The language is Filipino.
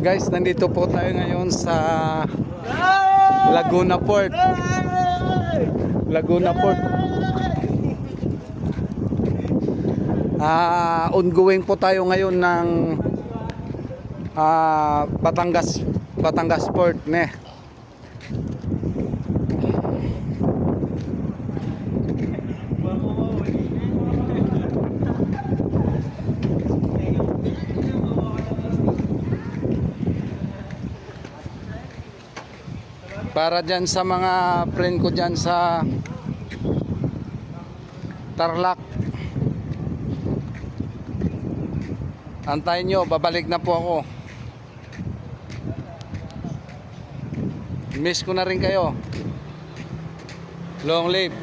Guys, nandito po tayo ngayon sa Laguna Port. Laguna Port. Ongoing po tayo ngayon ng Batangas Port, ne. Para dyan sa mga friend ko dyan sa Tarlac, antayin nyo, babalik na po ako. Miss ko na rin kayo. Long live